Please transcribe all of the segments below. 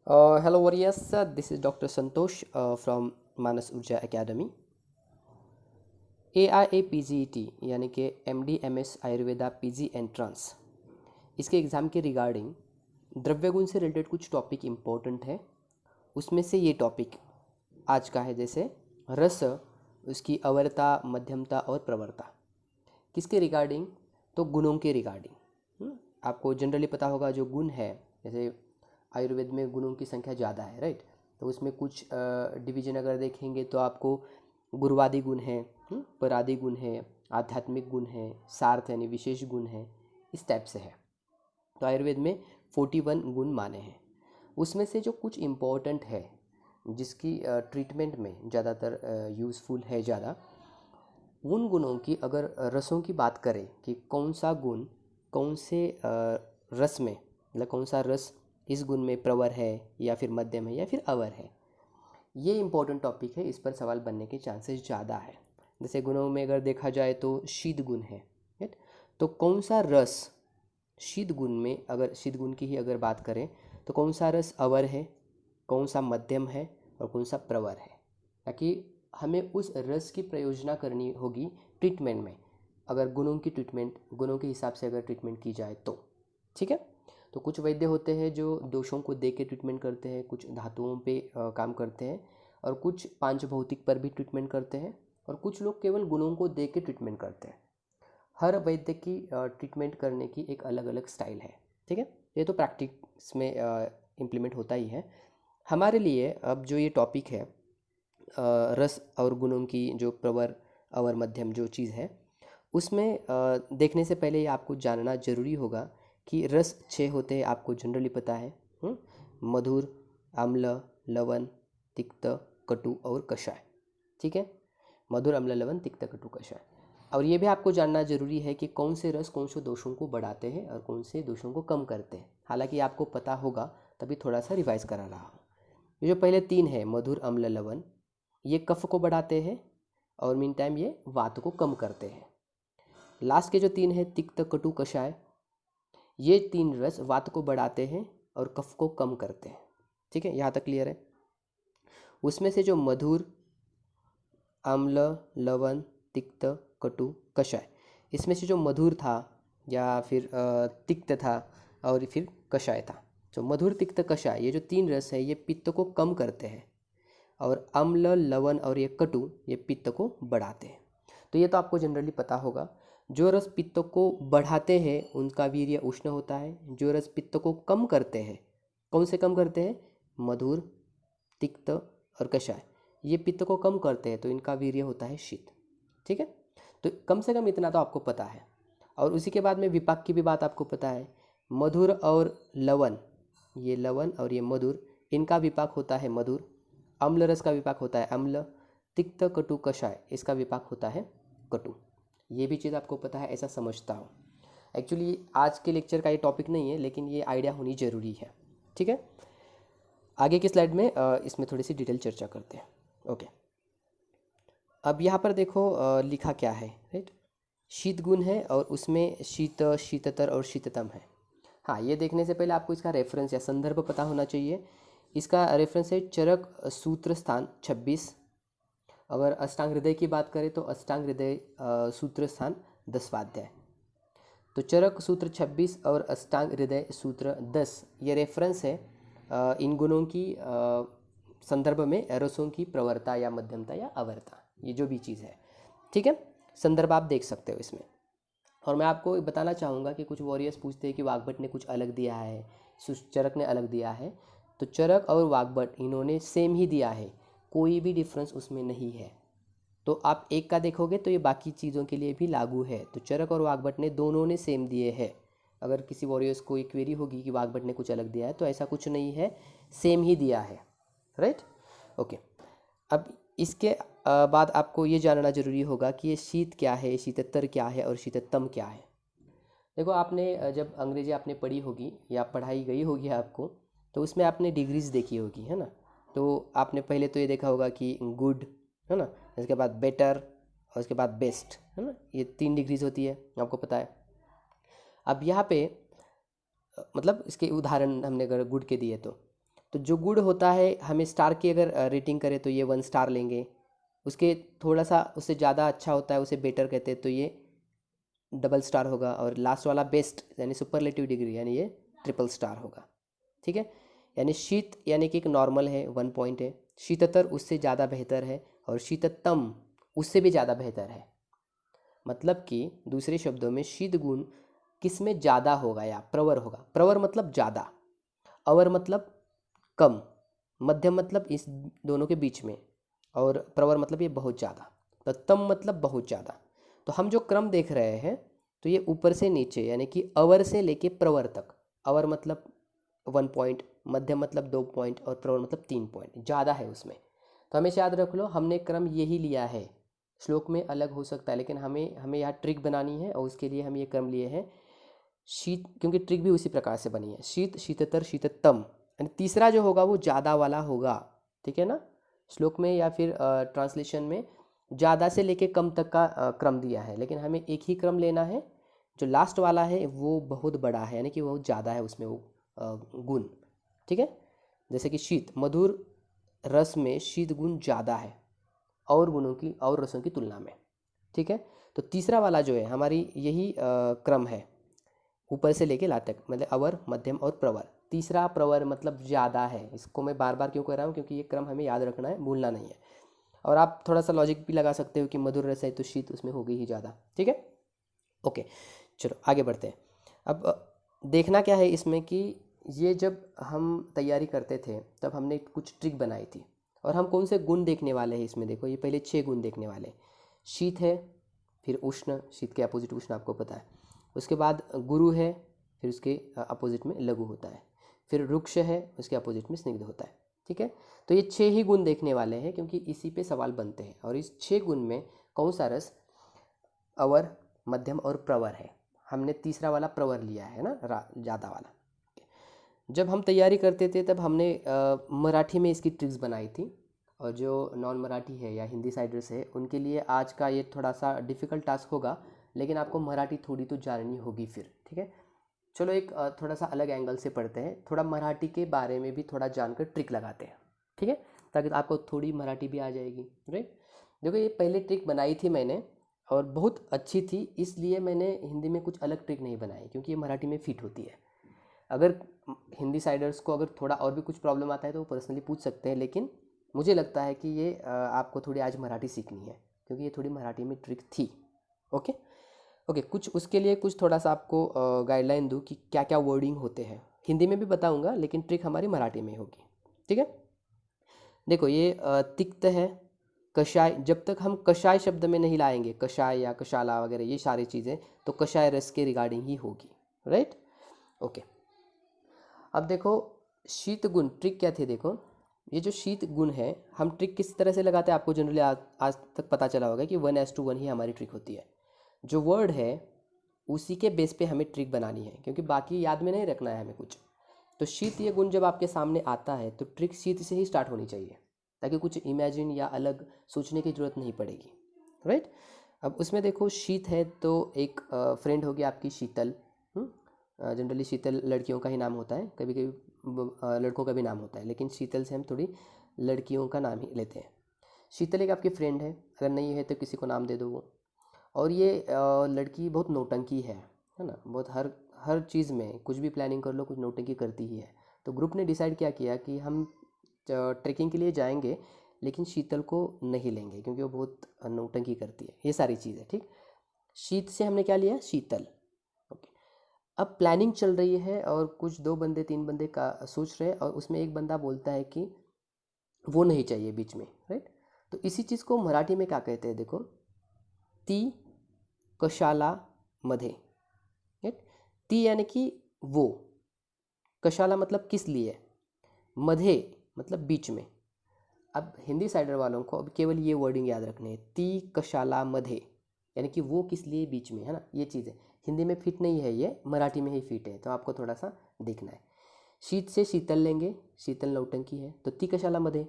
Hello warriors, this is Dr. Santosh from Manas Urja Academy. AIAPGET यानी कि MD MS Ayurveda PG entrance इसके exam के regarding द्रव्य गुण से रिलेटेड कुछ टॉपिक इम्पोर्टेंट है। उसमें से ये टॉपिक आज का है, जैसे रस, उसकी अवरता, मध्यमता और प्रवरता। किसके रिगार्डिंग? तो गुणों के रिगार्डिंग। आपको जनरली पता होगा जो गुण है, जैसे आयुर्वेद में गुणों की संख्या ज़्यादा है, राइट। तो उसमें कुछ डिवीजन अगर देखेंगे तो आपको गुरुवादी गुण है, परादी गुण है, आध्यात्मिक गुण है, सार्थ यानी विशेष गुण है, इस टाइप से है। तो आयुर्वेद में 41 गुण माने हैं। उसमें से जो कुछ इम्पोर्टेंट है, जिसकी ट्रीटमेंट में ज़्यादातर यूज़फुल है ज़्यादा, उन गुणों की अगर रसों की बात करें कि कौन सा गुण कौन से रस में, मतलब कौन सा रस इस गुण में प्रवर है या फिर मध्यम है या फिर अवर है, ये इम्पोर्टेंट टॉपिक है। इस पर सवाल बनने के चांसेस ज़्यादा है। जैसे गुणों में अगर देखा जाए तो शीत गुण है, राइट। तो कौन सा रस शीत गुण में, अगर शीत गुण की ही अगर बात करें तो कौन सा रस अवर है, कौन सा मध्यम है और कौन सा प्रवर है, ताकि हमें उस रस की प्रयोजना करनी होगी ट्रीटमेंट में। अगर गुणों की ट्रीटमेंट गुणों के हिसाब से अगर ट्रीटमेंट की जाए तो ठीक है। तो कुछ वैद्य होते हैं जो दोषों को देख के ट्रीटमेंट करते हैं, कुछ धातुओं पे काम करते हैं, और कुछ पांच भौतिक पर भी ट्रीटमेंट करते हैं, और कुछ लोग केवल गुणों को देख के ट्रीटमेंट करते हैं। हर वैद्य की ट्रीटमेंट करने की एक अलग अलग स्टाइल है, ठीक है। ये तो प्रैक्टिस में इम्प्लीमेंट होता ही है। हमारे लिए अब जो ये टॉपिक है, रस और गुणों की जो प्रवर अवर मध्यम जो चीज़ है, उसमें देखने से पहले ये आपको जानना जरूरी होगा कि रस 6 होते हैं, आपको जनरली पता है। मधुर, अम्ल, लवण, तिक्त, कटु और कषाय, ठीक है। मधुर, अम्ल, लवण, तिक्त, कटु, कषाय। और ये भी आपको जानना जरूरी है कि कौन से रस कौन से दोषों को बढ़ाते हैं और कौन से दोषों को कम करते हैं। हालांकि आपको पता होगा, तभी थोड़ा सा रिवाइज करा रहा हूँ। ये जो पहले 3 है, मधुर, अम्ल, लवण, ये कफ को बढ़ाते हैं और मीन टाइम ये वात को कम करते हैं। लास्ट के जो 3 है, तिक्त, कटु, कषाय, ये 3 रस वात को बढ़ाते हैं और कफ को कम करते हैं, ठीक है। यहाँ तक क्लियर है। उसमें से जो मधुर, अम्ल, लवण, तिक्त, कटु, कषाय, इसमें से जो मधुर था या फिर तिक्त था और फिर कषाय था, तो मधुर, तिक्त, कषाय, ये जो 3 रस है, ये पित्त को कम करते हैं, और अम्ल, लवण और ये कटु, ये पित्त को बढ़ाते हैं। तो ये तो आपको जनरली पता होगा। जो रस पित्त को बढ़ाते हैं उनका वीर्य उष्ण होता है। जो रस पित्त को कम करते हैं, कौन से कम करते हैं? मधुर, तिक्त और कषाय, ये पित्त को कम करते हैं, तो इनका वीर्य होता है शीत, ठीक है। तो कम से कम इतना तो आपको पता है। और उसी के बाद में विपाक की भी बात आपको पता है। मधुर और लवण, ये लवण और ये मधुर, इनका विपाक होता है मधुर। अम्ल रस का विपाक होता है अम्ल। तिक्त, कटु, कषाय, इसका विपाक होता है कटु। ये भी चीज़ आपको पता है, ऐसा समझता हूँ। एक्चुअली आज के लेक्चर का ये टॉपिक नहीं है, लेकिन ये आइडिया होनी ज़रूरी है, ठीक है। आगे की स्लाइड में इसमें थोड़ी सी डिटेल चर्चा करते हैं। ओके, अब यहाँ पर देखो लिखा क्या है, राइट। शीत गुण है और उसमें शीत, शीततर और शीततम है। हाँ, ये देखने से पहले आपको इसका रेफरेंस या संदर्भ पता होना चाहिए। इसका रेफरेंस है चरक सूत्र स्थान 26। अगर अष्टांग हृदय की बात करें तो अष्टांग हृदय सूत्र स्थान 10वां अध्याय। तो चरक सूत्र 26 और अष्टांग हृदय सूत्र 10, ये रेफरेंस है इन गुणों की संदर्भ में रसों की प्रवरता या मध्यमता या अवरता, ये जो भी चीज़ है, ठीक है। संदर्भ आप देख सकते हो इसमें। और मैं आपको बताना चाहूँगा कि कुछ वॉरियर्स पूछते हैं कि वाग्भट ने कुछ अलग दिया है, चरक ने अलग दिया है। तो चरक और वाग्भट इन्होंने सेम ही दिया है, कोई भी डिफरेंस उसमें नहीं है। तो आप एक का देखोगे तो ये बाकी चीज़ों के लिए भी लागू है। तो चरक और वाग्भट ने दोनों ने सेम दिए हैं। अगर किसी वॉरियर्स को एक क्वेरी होगी कि वाग्भट ने कुछ अलग दिया है, तो ऐसा कुछ नहीं है, सेम ही दिया है, राइट। ओके, अब इसके बाद आपको ये जानना जरूरी होगा कि ये शीत क्या है, शीततर क्या है और शीततम क्या है। देखो, आपने जब अंग्रेजी आपने पढ़ी होगी या पढ़ाई गई होगी आपको, तो उसमें आपने डिग्रीज देखी होगी, है ना। तो आपने पहले तो ये देखा होगा कि गुड, है ना, इसके बाद बेटर और उसके बाद बेस्ट, है ना। ये 3 डिग्रीज होती है, आपको पता है। अब यहाँ पे मतलब इसके उदाहरण हमने अगर गुड के दिए तो तो जो गुड होता है, हमें स्टार की अगर रेटिंग करें तो ये 1 स्टार लेंगे। उसके थोड़ा सा उससे ज़्यादा अच्छा होता है, उसे बेटर कहते हैं, तो ये डबल स्टार होगा। और लास्ट वाला बेस्ट यानी सुपरलेटिव डिग्री यानी ये ट्रिपल स्टार होगा। ठीक है, यानी शीत यानी कि एक नॉर्मल है, 1 पॉइंट है। शीततर उससे ज़्यादा बेहतर है, और शीततम उससे भी ज़्यादा बेहतर है। मतलब कि दूसरे शब्दों में शीत गुण किस में ज़्यादा होगा या प्रवर होगा। प्रवर मतलब ज़्यादा, अवर मतलब कम, मध्यम मतलब इस दोनों के बीच में, और प्रवर मतलब ये बहुत ज़्यादा, तो तम मतलब बहुत ज़्यादा। तो हम जो क्रम देख रहे हैं, तो ये ऊपर से नीचे यानी कि अवर से लेके प्रवर तक। अवर मतलब 1 पॉइंट, मध्यम मतलब 2 पॉइंट, और प्रवर मतलब 3 पॉइंट, ज़्यादा है उसमें। तो हमेशा याद रख लो, हमने क्रम यही लिया है। श्लोक में अलग हो सकता है, लेकिन हमें हमें यहाँ ट्रिक बनानी है, और उसके लिए हम ये क्रम लिए हैं। शीत, क्योंकि ट्रिक भी उसी प्रकार से बनी है, शीत, शीततर, शीततम, यानी तीसरा जो होगा वो ज़्यादा वाला होगा। ठीक है ना, श्लोक में या फिर ट्रांसलेशन में ज़्यादा से लेके कम तक का क्रम दिया है, लेकिन हमें एक ही क्रम लेना है। जो लास्ट वाला है वो बहुत बड़ा है, यानी कि वो ज़्यादा है उसमें वो गुण। ठीक है, जैसे कि शीत, मधुर रस में शीत गुण ज़्यादा है और गुणों की और रसों की तुलना में। ठीक है, तो तीसरा वाला जो है हमारी यही क्रम है, ऊपर से लेके लास्ट तक, मतलब अवर, मध्यम और प्रवर। तीसरा प्रवर मतलब ज़्यादा है। इसको मैं बार बार क्यों कर रहा हूँ, क्योंकि ये क्रम हमें याद रखना है, भूलना नहीं है। और आप थोड़ा सा लॉजिक भी लगा सकते हो कि मधुर रस है तो शीत उसमें होगी ही ज़्यादा। ठीक है, ओके, चलो आगे बढ़ते हैं। अब देखना क्या है इसमें कि ये जब हम तैयारी करते थे तब हमने कुछ ट्रिक बनाई थी, और हम कौन से गुण देखने वाले हैं इसमें। देखो, ये पहले 6 गुण देखने वाले हैं। शीत है, फिर उष्ण, शीत के अपोजिट उष्ण आपको पता है। उसके बाद गुरु है, फिर उसके अपोजिट में लघु होता है। फिर रुक्ष है, उसके अपोजिट में स्निग्ध होता है। ठीक है, तो ये 6 ही गुण देखने वाले हैं, क्योंकि इसी पे सवाल बनते हैं। और इस 6 गुण में कौन सा रस अवर, मध्यम और प्रवर है। हमने तीसरा वाला प्रवर लिया है ना, ज़्यादा वाला। जब हम तैयारी करते थे तब हमने मराठी में इसकी ट्रिक्स बनाई थी, और जो नॉन मराठी है या हिंदी साइडर्स है उनके लिए आज का ये थोड़ा सा डिफ़िकल्ट टास्क होगा, लेकिन आपको मराठी थोड़ी तो जाननी होगी फिर। ठीक है, चलो एक थोड़ा सा अलग एंगल से पढ़ते हैं, थोड़ा मराठी के बारे में भी थोड़ा जानकर ट्रिक लगाते हैं। ठीक है, ताकि आपको थोड़ी मराठी भी आ जाएगी। राइट, देखो ये पहले ट्रिक बनाई थी मैंने, और बहुत अच्छी थी, इसलिए मैंने हिंदी में कुछ अलग ट्रिक नहीं बनाई, क्योंकि ये मराठी में फिट होती है। अगर हिंदी साइडर्स को अगर थोड़ा और भी कुछ प्रॉब्लम आता है तो वो पर्सनली पूछ सकते हैं, लेकिन मुझे लगता है कि ये आपको थोड़ी आज मराठी सीखनी है, क्योंकि ये थोड़ी मराठी में ट्रिक थी। ओके ओके, कुछ उसके लिए कुछ थोड़ा सा आपको गाइडलाइन दूँ कि क्या क्या वर्डिंग होते हैं। हिंदी में भी बताऊँगा, लेकिन ट्रिक हमारी मराठी में होगी। ठीक है, देखो ये तिक्त है, कषाय। जब तक हम कषाय शब्द में नहीं लाएंगे, कषाय या कशाला वगैरह ये सारी चीज़ें, तो कषाय रस के रिगार्डिंग ही होगी। Right, okay. अब देखो शीत गुण, ट्रिक क्या थे। देखो ये जो शीत गुण है, हम ट्रिक किस तरह से लगाते हैं, आपको जनरली आज तक पता चला होगा कि 1:1 ही हमारी ट्रिक होती है। जो वर्ड है उसी के बेस पे हमें ट्रिक बनानी है, क्योंकि बाकी याद में नहीं रखना है हमें कुछ। तो शीत ये गुण जब आपके सामने आता है तो ट्रिक शीत से ही स्टार्ट होनी चाहिए, ताकि कुछ इमेजिन या अलग सोचने की ज़रूरत नहीं पड़ेगी। राइट, अब उसमें देखो शीत है तो एक फ्रेंड होगी आपकी शीतल। जनरली शीतल लड़कियों का ही नाम होता है, कभी कभी लड़कों का भी नाम होता है, लेकिन शीतल से हम थोड़ी लड़कियों का नाम ही लेते हैं। शीतल एक आपकी फ्रेंड है, अगर नहीं है तो किसी को नाम दे दो वो। और ये लड़की बहुत नौटंकी है ना, बहुत हर हर चीज़ में कुछ भी प्लानिंग कर लो कुछ नौटंकी करती ही है। तो ग्रुप ने डिसाइड क्या किया कि हम ट्रैकिंग के लिए जाएंगे, लेकिन शीतल को नहीं लेंगे, क्योंकि वो बहुत नौटंकी करती है, ये सारी चीज़ें। ठीक, शीत से हमने क्या लिया, शीतल। ओके, अब प्लानिंग चल रही है और कुछ 2 बंदे 3 बंदे का सोच रहे हैं, और उसमें एक बंदा बोलता है कि वो नहीं चाहिए बीच में। राइट, तो इसी चीज़ को मराठी में क्या कहते हैं, देखो, ती कशाला मध्ये। राइट, ती यानी कि वो, कशाला मतलब किस लिए, मध्ये मतलब बीच में। अब हिंदी साइडर वालों को अब केवल ये वर्डिंग याद रखने हैं, ती कशाला मध्ये, यानी कि वो किस लिए बीच में, है ना। ये चीज़ है, हिंदी में फिट नहीं है, ये मराठी में ही फिट है, तो आपको थोड़ा सा देखना है। शीत से शीतल लेंगे, शीतल नौटंकी है, तो ती कशाला मध्ये,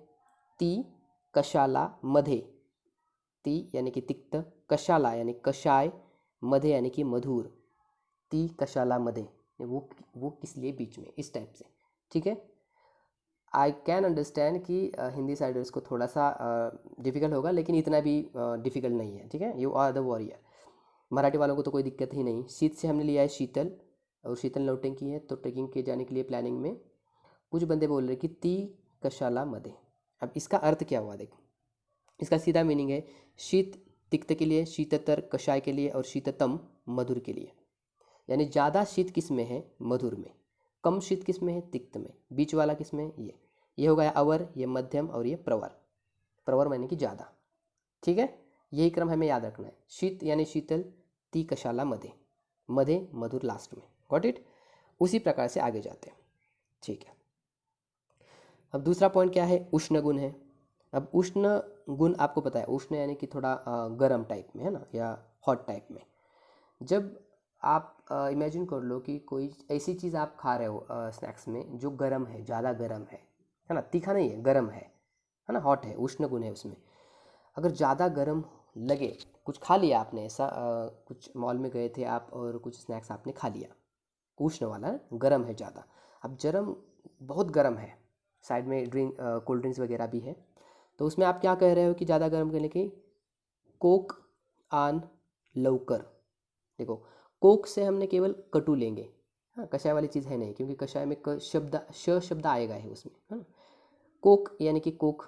ती कशाला मध्ये। ती यानी कि तिक्त, कशाला यानी कषाय, मध्ये यानी कि मधुर। ती कशाला मध्ये, वो किस लिए बीच में, इस टाइप से। ठीक है, आई कैन अंडरस्टैंड कि हिंदी साइडर्स को थोड़ा सा डिफ़िकल्ट होगा, लेकिन इतना भी डिफ़िकल्ट नहीं है, ठीक है। You are the warrior. Marathi वालों को तो कोई दिक्कत ही नहीं। शीत से हमने लिया है शीतल, और शीतल नौटंकी है, तो ट्रेकिंग के जाने के लिए प्लानिंग में कुछ बंदे बोल रहे कि ती कशाला मदे। अब इसका अर्थ क्या हुआ देख, इसका सीधा मीनिंग है शीत तिक्त के लिए, शीततर कषाय के लिए, और शीततम मधुर के लिए। यानी ज़्यादा शीत किस में है, मधुर में। कम शीत किस में है, तिक्त में। बीच वाला किस में है, ये हो गया अवर, ये मध्यम, और ये प्रवर। प्रवर माने कि ज़्यादा, ठीक है। यही क्रम हमें याद रखना है। शीत यानी शीतल, ती कशाला मधे, मधे मधुर लास्ट में। Got it. उसी प्रकार से आगे जाते हैं, ठीक है। अब दूसरा पॉइंट क्या है, उष्ण गुण है। अब उष्ण गुण आपको पता है, उष्ण यानी कि थोड़ा गर्म टाइप में है ना, या हॉट टाइप में। जब आप इमेजिन कर लो कि कोई ऐसी चीज़ आप खा रहे हो स्नैक्स में जो गर्म है, ज़्यादा गर्म है ना, तीखा नहीं है, गर्म है ना, हॉट है, उष्ण गुण है उसमें। अगर ज़्यादा गर्म लगे, कुछ खा लिया आपने ऐसा, कुछ मॉल में गए थे आप और कुछ स्नैक्स आपने खा लिया, उष्ण वाला है, गर्म है ज़्यादा। अब जरम बहुत गर्म है, साइड में ड्रिंक कोल्ड ड्रिंक्स वगैरह भी है, तो उसमें आप क्या कह रहे हो कि ज़्यादा गर्म करने की, कोक आन लवकर। देखो, कोक से हमने केवल कटु लेंगे, हाँ, कषाय वाली चीज़ है नहीं, क्योंकि कषाय में क शब्द श शब्द आएगा है उसमें, है ना। कोक यानी कि कोक,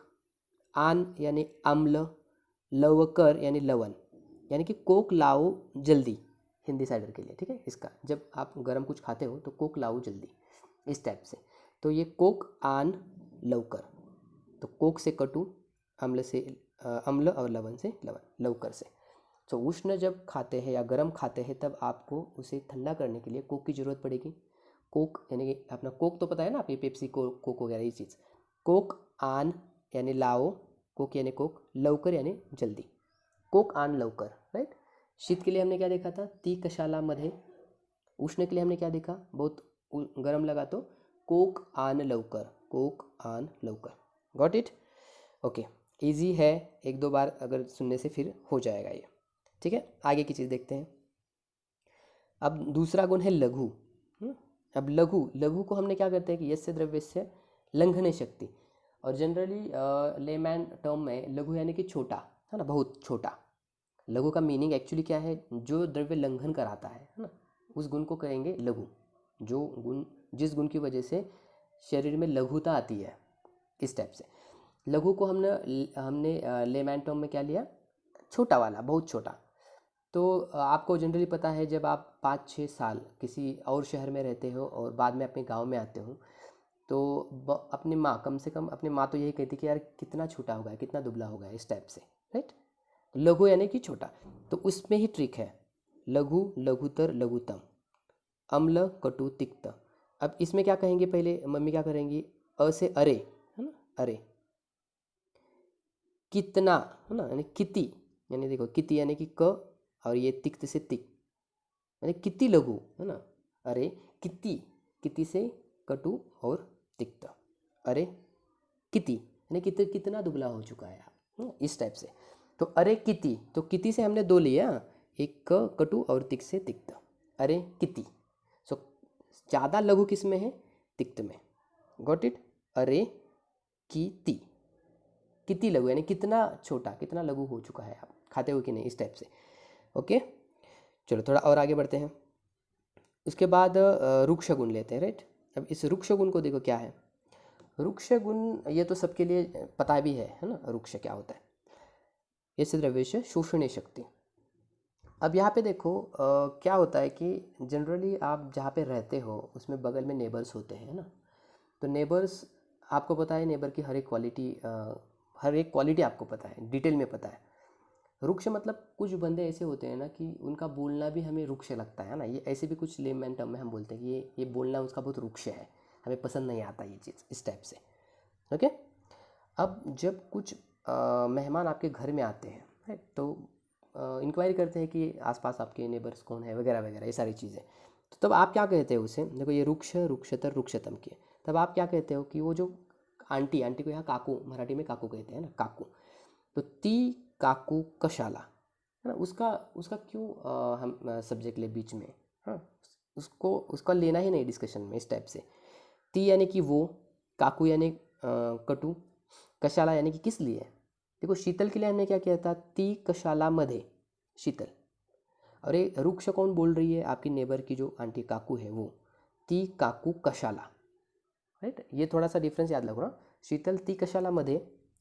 आन यानी अम्ल, लवकर यानी लवन, यानी कि कोक लाओ जल्दी, हिंदी साइडर के लिए, ठीक है। इसका जब आप गर्म कुछ खाते हो तो कोक लाओ जल्दी, इस टाइप से। तो ये कोक आन लवकर, तो कोक से कटु, अम्ल से अम्ल, और लवन से लवन, लवकर से। तो उष्ण जब खाते हैं या गर्म खाते हैं तब आपको उसे ठंडा करने के लिए कोक की ज़रूरत पड़ेगी। कोक यानी कि अपना कोक तो पता है ना, आप ये पेप्सी कोक वगैरह ये चीज़। कोक आन यानी लाओ, कोक यानी कोक, लवकर यानी जल्दी, कोक आन लवकर, राइट। शीत के लिए हमने क्या देखा था, ती कशाला मध्ये। उष्ण के लिए हमने क्या देखा, बहुत गर्म लगा तो कोक आन लवकर, कोक आन लवकर। Got it, okay. इजी है, एक दो बार अगर सुनने से फिर हो जाएगा ये, ठीक है। आगे की चीज़ देखते हैं। अब दूसरा गुण है लघु। अब लघु, लघु को हमने क्या करते हैं कि यस्य द्रव्यस्य लंघने शक्ति, और जनरली लेमैन टर्म में लघु यानी कि छोटा, है ना, बहुत छोटा। लघु का मीनिंग एक्चुअली क्या है, जो द्रव्य लंघन कराता है ना, उस गुण को कहेंगे लघु। जो गुण, जिस गुण की वजह से शरीर में लघुता आती है, इस टाइप से। लघु को हमने लेमैन टर्म में क्या लिया, छोटा वाला, बहुत छोटा। तो आपको जनरली पता है, जब आप 5-6 साल किसी और शहर में रहते हो और बाद में अपने गांव में आते हो, तो अपनी माँ, कम से कम अपनी माँ तो यही कहती कि यार कितना छोटा हो गया, कितना दुबला हो गया, इस टाइप से, राइट। लघु यानी कि छोटा, तो उसमें ही ट्रिक है, लघु, लघुतर, लघुतम, अम्ल, कटु, तिक्त। अब इसमें क्या कहेंगे, पहले मम्मी क्या करेंगी, अ से अरे, है ना, अरे। कितना, है ना, यानी किति, यानी देखो किति यानी कि क, और ये तिक्त से तिक, यानी किति लघु, है ना। अरे किति, किति से कटु और तिक्त, अरे किति यानी कितना दुबला हो चुका है आप, इस टाइप से। तो अरे किति, तो किति से हमने दो लिया, एक क कटु और तिक से तिक्त, अरे किति। सो ज़्यादा लघु किस में है, तिक्त में। Got it. अरे किति, किति लघु यानी कितना छोटा, कितना लघु हो चुका है, आप खाते हो कि नहीं, इस टाइप से। ओके, चलो थोड़ा और आगे बढ़ते हैं। उसके बाद रुक्ष गुण लेते हैं, राइट। अब इस रुक्ष गुण को देखो क्या है। रुक्ष गुण ये तो सबके लिए पता भी है ना, रुक्ष क्या होता है। यस्य द्रव्यस्य शोषणे शक्ति। अब यहाँ पे देखो क्या होता है कि जनरली आप जहाँ पे रहते हो उसमें बगल में नेबर्स होते हैं, है ना। तो नेबर्स, आपको पता है नेबर की हर एक क्वालिटी आपको पता है, डिटेल में पता है। रुक्ष मतलब कुछ बंदे ऐसे होते हैं ना कि उनका बोलना भी हमें रुक्ष लगता है ना। ये ऐसे भी कुछ लेमैन टर्म में हम बोलते हैं कि ये बोलना उसका बहुत रुक्ष है, हमें पसंद नहीं आता ये चीज़, इस टाइप से। ओके। अब जब कुछ मेहमान आपके घर में आते हैं, राइट, तो इंक्वायरी करते हैं कि आसपास आपके नेबर्स कौन है, वगैरह वगैरह, ये सारी चीज़ें। तो तब आप क्या कहते हो उसे, देखो ये रुक्ष, रुक्षतर, रुक्षतम की, तब आप क्या कहते हो कि वो जो आंटी को यहाँ काकू, मराठी में काकू कहते हैं ना, काकू। तो ती काकू कशाला, है ना, उसका उसका क्यों हम सब्जेक्ट ले बीच में, हाँ, उसका लेना ही नहीं डिस्कशन में, इस टाइप से। ती यानी कि वो, काकू यानी कटु। कशाला यानी कि किस लिए? देखो शीतल के लिए हमने क्या किया था, ती कशाला मध्ये, शीतल। और ये रुक्ष कौन बोल रही है? आपकी नेबर की जो आंटी काकू है वो, ती काकू कशाला, राइट। ये थोड़ा सा डिफरेंस याद रखो ना, शीतल ती कशाला मध्ये,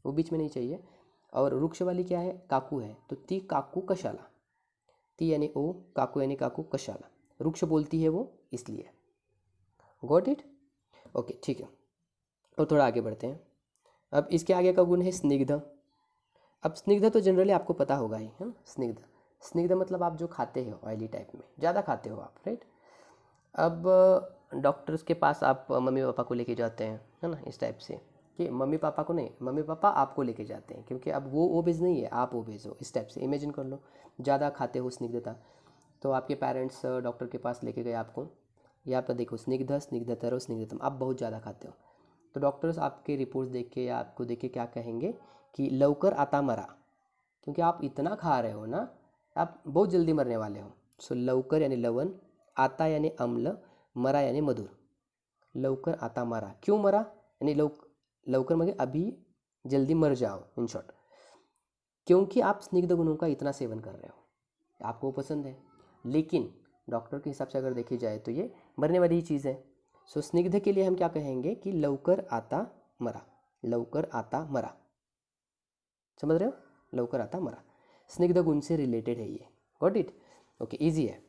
वो बीच में नहीं चाहिए। और रुक्ष वाली क्या है? काकू है, तो ती काकू कशाला, ती यानी ओ, काकू यानी काकू, कशाला रुक्ष बोलती है वो, इसलिए। Got it? ओके, ठीक है। और थोड़ा आगे बढ़ते हैं। अब इसके आगे का गुण है स्निग्ध। अब स्निग्ध तो जनरली आपको पता होगा ही, है ना। स्निग्ध, स्निग्ध मतलब आप जो खाते हो ऑयली टाइप में, ज़्यादा खाते हो आप, राइट। अब डॉक्टर्स के पास आप मम्मी पापा को लेके जाते हैं, है ना, इस टाइप से कि मम्मी पापा को नहीं, मम्मी पापा आपको लेके जाते हैं, क्योंकि अब वो ओबेज नहीं है, आप ओबेज हो, इस टाइप से इमेजिन कर लो। ज़्यादा खाते हो स्निग्धता, तो आपके पेरेंट्स डॉक्टर के पास लेके गए आपको। यहाँ पर देखो स्निग्ध, स्निग्धतर, स्निग्धतम, आप बहुत ज़्यादा खाते हो। तो डॉक्टर्स आपके रिपोर्ट्स देख के या आपको देख के क्या कहेंगे कि लवकर आता मरा, क्योंकि आप इतना खा रहे हो ना, आप बहुत जल्दी मरने वाले हो। सो लवकर यानी लवण, आता यानी अम्ल, मरा यानी मधुर। लवकर आता मरा, क्यों मरा? यानी लवकर मगे अभी जल्दी मर जाओ, इन शॉर्ट, क्योंकि आप स्निग्ध गुणों का इतना सेवन कर रहे हो, आपको पसंद है। लेकिन डॉक्टर के हिसाब से अगर देखी जाए तो ये मरने वाली ही चीज़ है। सो स्निग्ध के लिए हम क्या कहेंगे कि लवकर आता मरा, लवकर आता मरा, समझ रहे हो? लवकर आता मरा, स्निग्ध गुण से रिलेटेड है ये। Got it? ओके, इजी है।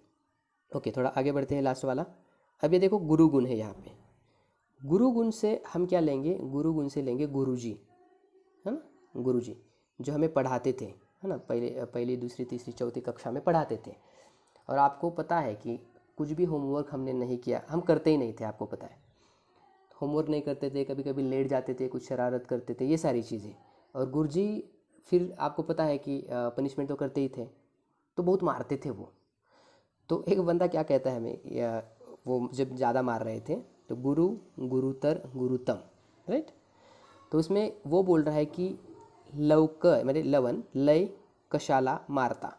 ओके, थोड़ा आगे बढ़ते हैं, लास्ट वाला। अब ये देखो गुरु गुण है यहाँ पे। गुरु गुण से हम क्या लेंगे? गुरु गुण से लेंगे गुरुजी, है ना, गुरुजी जो हमें पढ़ाते थे, है ना, पहली दूसरी तीसरी चौथी कक्षा में पढ़ाते थे। और आपको पता है कि कुछ भी होमवर्क हमने नहीं किया, हम करते ही नहीं थे, आपको पता है, होमवर्क नहीं करते थे, कभी कभी लेट जाते थे, कुछ शरारत करते थे, ये सारी चीज़ें। और गुरुजी फिर आपको पता है कि पनिशमेंट तो करते ही थे, तो बहुत मारते थे वो। तो एक बंदा क्या कहता है हमें, या वो जब ज़्यादा मार रहे थे, तो गुरु, गुरुतर, गुरुतम, राइट। तो उसमें वो बोल रहा है कि लवकर मतलब लवन, लय कशाला मारता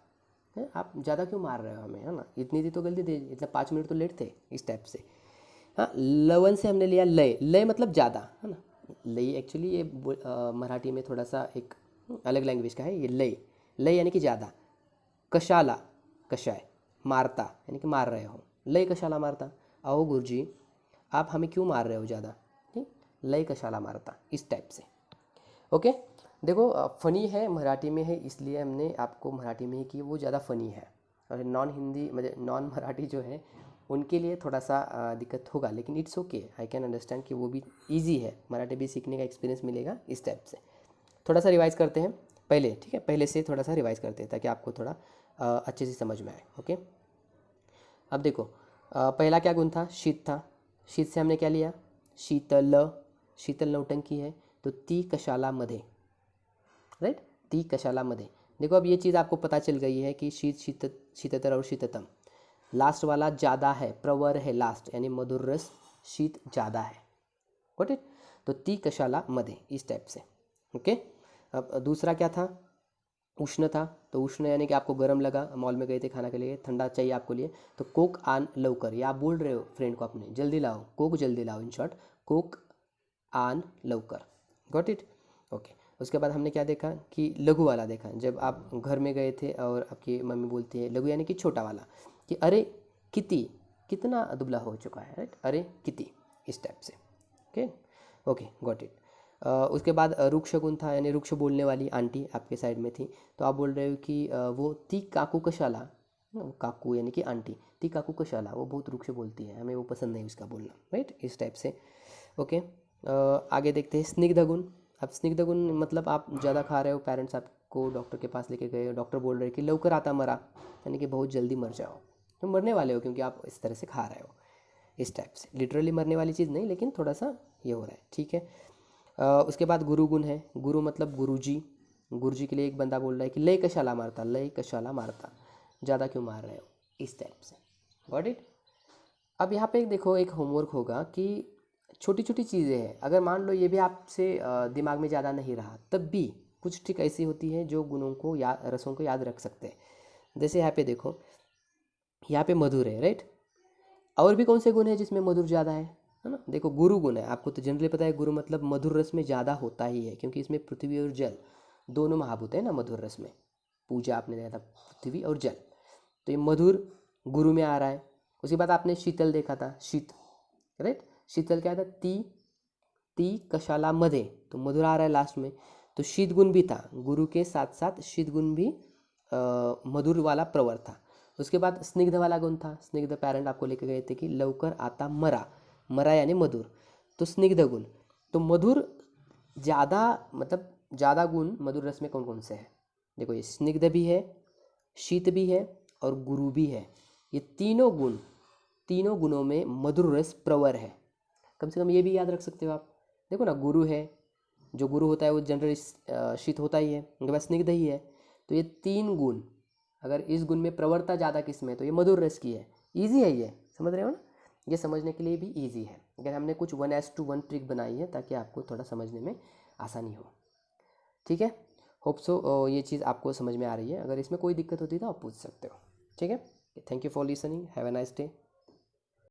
है, आप ज़्यादा क्यों मार रहे हो हमें, है ना, इतनी थी तो गलती थी, इतना 5 मिनट तो लेट थे, इस टाइप से। हाँ, लवन से हमने लिया लय, लय मतलब ज़्यादा, है ना। लय एक्चुअली ये मराठी में थोड़ा सा एक अलग लैंग्वेज का है ये लय। लय यानी कि ज़्यादा, कशाला कशाय, मारता यानी कि मार रहे हो, लय कशाला मारता, आओ गुरुजी आप हमें क्यों मार रहे हो ज़्यादा, ठीक, लय कशाला मारता, इस टाइप से। ओके, देखो फ़नी है, मराठी में है, इसलिए हमने आपको मराठी में ही की, वो ज़्यादा फ़नी है। और नॉन हिंदी मतलब नॉन मराठी जो है उनके लिए थोड़ा सा दिक्कत होगा, लेकिन it's okay, I can understand कि वो भी ईजी है, मराठी भी सीखने का एक्सपीरियंस मिलेगा, इस टाइप से। थोड़ा सा रिवाइज़ करते हैं पहले, ठीक है, पहले से थोड़ा सा रिवाइज़ करते हैं ताकि आपको थोड़ा अच्छे से समझ में आए। ओके, अब देखो पहला क्या गुण था? शीत था। शीत से हमने क्या लिया? शीतल, शीतल नौटंकी है, तो ती कशाला मध्ये, राइट, ती कशाला मध्ये। देखो अब ये चीज़ आपको पता चल गई है कि शीत, शीततर और शीततम, लास्ट वाला ज़्यादा है, प्रवर है लास्ट, यानी मधुर रस, शीत ज़्यादा है। Got it? तो ती कशाला मध्ये, इस टाइप से। ओके, अब दूसरा क्या था? उष्ण था, तो उष्ण यानी कि आपको गर्म लगा, मॉल में गए थे खाना के लिए, ठंडा चाहिए आपको लिए, तो कोक आन लवकर, या आप बोल रहे हो फ्रेंड को अपने जल्दी लाओ, कोक जल्दी लाओ, इन शॉर्ट कोक आन लवकर। Got it? ओके, उसके बाद हमने क्या देखा कि लघु वाला देखा, जब आप घर में गए थे और आपकी मम्मी बोलती है, लघु यानी कि छोटा वाला, कि अरे किति, कितना दुबला हो चुका है, राइट, अरे किति, इस टाइप से। Okay, okay, got it. उसके बाद रुक्ष गुण था, यानी रुक्ष बोलने वाली आंटी आपके साइड में थी, तो आप बोल रहे हो कि वो ती काकू कशाला, काकू यानी कि आंटी, ती काकू कशाला, वो बहुत रुक्ष बोलती है, हमें वो पसंद नहीं उसका बोलना, राइट, इस टाइप से। ओके, आगे देखते हैं स्निग्ध गुण। अब स्निग्ध गुण मतलब आप ज़्यादा खा रहे हो, पेरेंट्स आपको डॉक्टर के पास लेके गए, डॉक्टर बोल रहे हैं कि लवकर आता मरा, यानी कि बहुत जल्दी मर जाओ, तो मरने वाले हो क्योंकि आप इस तरह से खा रहे हो, इस टाइप से। लिटरली मरने वाली चीज़ नहीं, लेकिन थोड़ा सा ये हो रहा है, ठीक है। उसके बाद गुरु गुण है, गुरु मतलब गुरुजी, गुरुजी के लिए एक बंदा बोल रहा है कि लय कशाला मारता, लय कशाला मारता, ज़्यादा क्यों मार रहे हो, इस टाइप से। Got it? अब यहाँ पे देखो एक होमवर्क होगा कि छोटी छोटी चीज़ें हैं, अगर मान लो ये भी आपसे दिमाग में ज़्यादा नहीं रहा, तब भी कुछ ट्रिक ऐसी होती है जो गुणों को याद, रसों को याद रख सकते हैं। जैसे यहाँ पे देखो, यहाँ पे मधुर है, राइट, और भी कौन से गुण है जिसमें मधुर ज़्यादा है? है ना। देखो गुरु गुण है, आपको तो जनरली पता है गुरु मतलब मधुर रस में ज़्यादा होता ही है, क्योंकि इसमें पृथ्वी और जल दोनों महाभूत है ना मधुर रस में। पूजा आपने देखा था पृथ्वी और जल, तो ये मधुर गुरु में आ रहा है। उसके बाद आपने शीतल देखा था, शीत, राइट। शीतल क्या था, ती, ती कशाला मधे, तो मधुर आ रहा है लास्ट में। तो शीत गुण भी था, गुरु के साथ साथ शीत गुण भी मधुर वाला प्रवर था। उसके बाद स्निग्ध वाला गुण था, स्निग्ध पैरेंट आपको लेके गए थे कि लवकर आता मरा, मरा यानी मधुर, तो स्निग्ध गुण। तो मधुर ज़्यादा मतलब ज़्यादा गुण मधुर रस में कौन कौन से हैं, देखो ये स्निग्ध भी है, शीत भी है और गुरु भी है। ये तीनों गुण, तीनों गुणों में मधुर रस प्रवर है। कम से कम ये भी याद रख सकते हो आप। देखो ना गुरु है, जो गुरु होता है वो जनरली शीत होता ही है, उनके पास स्निग्ध ही है। तो ये तीन गुण, अगर इस गुण में प्रवरता ज़्यादा किस में, तो ये मधुर रस की है। ईजी है ये, समझ रहे हो ना, ये समझने के लिए भी ईजी है। अगर हमने कुछ 1:1 ट्रिक बनाई है ताकि आपको थोड़ा समझने में आसानी हो। ठीक है, होप सो ये चीज़ आपको समझ में आ रही है। अगर इसमें कोई दिक्कत होती है तो आप पूछ सकते हो। ठीक है, thank you for listening, have a nice day.